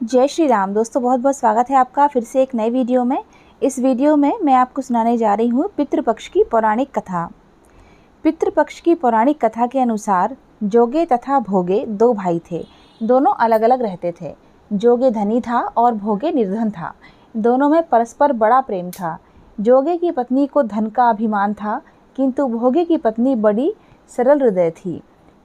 जय श्री राम दोस्तों, बहुत बहुत स्वागत है आपका फिर से एक नए वीडियो में। इस वीडियो में मैं आपको सुनाने जा रही हूँ पितृपक्ष की पौराणिक कथा। पितृपक्ष की पौराणिक कथा के अनुसार जोगे तथा भोगे दो भाई थे। दोनों अलग अलग रहते थे। जोगे धनी था और भोगे निर्धन था। दोनों में परस्पर बड़ा प्रेम था। जोगे की पत्नी को धन का अभिमान था, किंतु भोगे की पत्नी बड़ी सरल हृदय थी।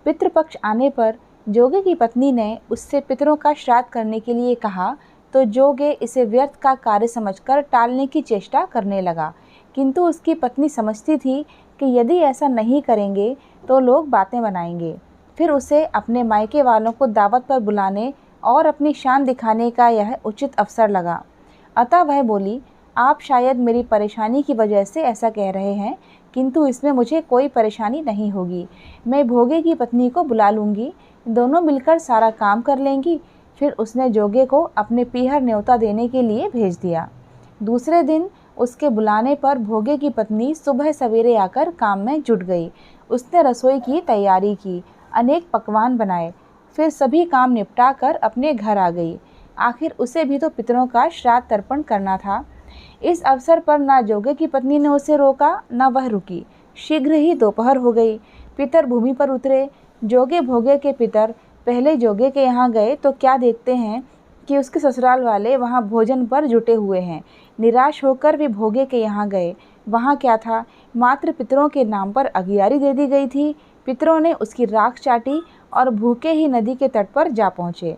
पितृपक्ष आने पर जोगे की पत्नी ने उससे पितरों का श्राद्ध करने के लिए कहा, तो जोगे इसे व्यर्थ का कार्य समझकर टालने की चेष्टा करने लगा। किंतु उसकी पत्नी समझती थी कि यदि ऐसा नहीं करेंगे तो लोग बातें बनाएंगे। फिर उसे अपने मायके वालों को दावत पर बुलाने और अपनी शान दिखाने का यह उचित अवसर लगा। अतः वह बोली, आप शायद मेरी परेशानी की वजह से ऐसा कह रहे हैं, किंतु इसमें मुझे कोई परेशानी नहीं होगी। मैं भोगे की पत्नी को बुला लूँगी, दोनों मिलकर सारा काम कर लेंगी। फिर उसने जोगे को अपने पीहर न्योता देने के लिए भेज दिया। दूसरे दिन उसके बुलाने पर भोगे की पत्नी सुबह सवेरे आकर काम में जुट गई। उसने रसोई की तैयारी की, अनेक पकवान बनाए, फिर सभी काम निपटा कर अपने घर आ गई। आखिर उसे भी तो पितरों का श्राद्ध तर्पण करना था। इस अवसर पर ना जोगे की पत्नी ने उसे रोका, न वह रुकी। शीघ्र ही दोपहर हो गई। पितर भूमि पर उतरे। जोगे भोगे के पितर पहले जोगे के यहाँ गए तो क्या देखते हैं कि उसके ससुराल वाले वहाँ भोजन पर जुटे हुए हैं। निराश होकर वे भोगे के यहाँ गए। वहाँ क्या था, मात्र पितरों के नाम पर अगियारी दे दी गई थी। पितरों ने उसकी राख चाटी और भूखे ही नदी के तट पर जा पहुँचे।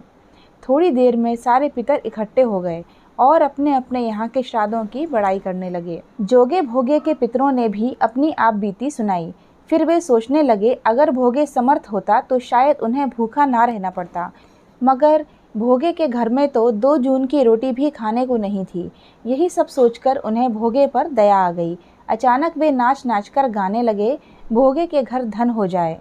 थोड़ी देर में सारे पितर इकट्ठे हो गए और अपने अपने यहाँ के श्राद्धों की बड़ाई करने लगे। जोगे भोगे के पितरों ने भी अपनी आप बीती सुनाई। फिर वे सोचने लगे, अगर भोगे समर्थ होता तो शायद उन्हें भूखा ना रहना पड़ता, मगर भोगे के घर में तो 2 जून की रोटी भी खाने को नहीं थी। यही सब सोचकर उन्हें भोगे पर दया आ गई। अचानक वे नाच नाच कर गाने लगे, भोगे के घर धन हो जाए,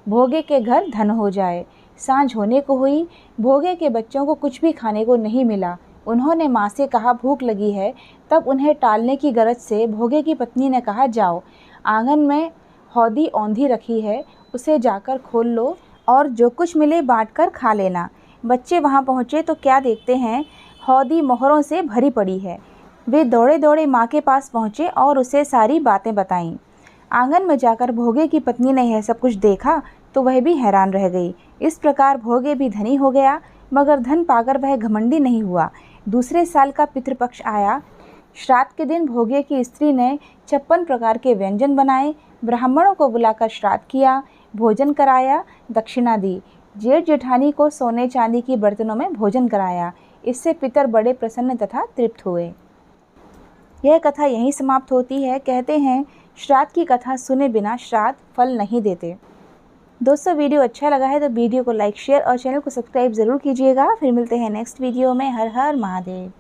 भोगे के घर धन हो जाए। सांझ होने को हुई। भोगे के बच्चों को कुछ भी खाने को नहीं मिला। उन्होंने माँ से कहा, भूख लगी है। तब उन्हें टालने की गरज से भोगे की पत्नी ने कहा, जाओ, आंगन में हौदी औंधी रखी है, उसे जाकर खोल लो और जो कुछ मिले बांट कर खा लेना। बच्चे वहां पहुंचे तो क्या देखते हैं, हौदी मोहरों से भरी पड़ी है। वे दौड़े दौड़े माँ के पास पहुंचे और उसे सारी बातें बताईं। आंगन में जाकर भोगे की पत्नी ने यह सब कुछ देखा तो वह भी हैरान रह गई। इस प्रकार भोगे भी धनी हो गया, मगर धन पाकर वह घमंडी नहीं हुआ। दूसरे साल का पितृपक्ष आया। श्राद्ध के दिन भोगे की स्त्री ने 56 प्रकार के व्यंजन बनाए, ब्राह्मणों को बुलाकर श्राद्ध किया, भोजन कराया, दक्षिणा दी। जेठ जेठानी को सोने चांदी की बर्तनों में भोजन कराया। इससे पितर बड़े प्रसन्न तथा तृप्त हुए। यह कथा यहीं समाप्त होती है। कहते हैं, श्राद्ध की कथा सुने बिना श्राद्ध फल नहीं देते। दोस्तों, वीडियो अच्छा लगा है तो वीडियो को लाइक, शेयर और चैनल को सब्सक्राइब ज़रूर कीजिएगा। फिर मिलते हैं नेक्स्ट वीडियो में। हर हर महादेव।